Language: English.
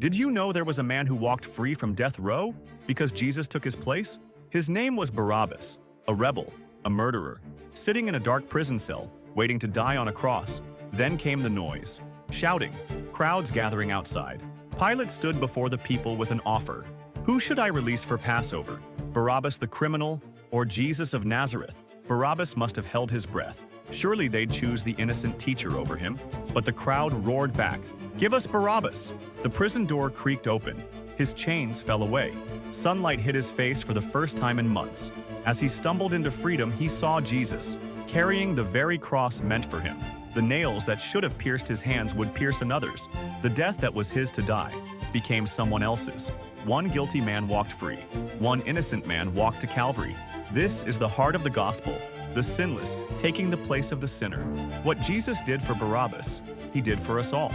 Did you know there was a man who walked free from death row because Jesus took his place? His name was Barabbas, a rebel, a murderer, sitting in a dark prison cell, waiting to die on a cross. Then came the noise, shouting, crowds gathering outside. Pilate stood before the people with an offer. Who should I release for Passover? Barabbas the criminal or Jesus of Nazareth? Barabbas must have held his breath. Surely they'd choose the innocent teacher over him. But the crowd roared back, "Give us Barabbas!" The prison door creaked open. His chains fell away. Sunlight hit his face for the first time in months. As he stumbled into freedom, he saw Jesus, carrying the very cross meant for him. The nails that should have pierced his hands would pierce another's. The death that was his to die became someone else's. One guilty man walked free. One innocent man walked to Calvary. This is the heart of the gospel, the sinless taking the place of the sinner. What Jesus did for Barabbas, he did for us all.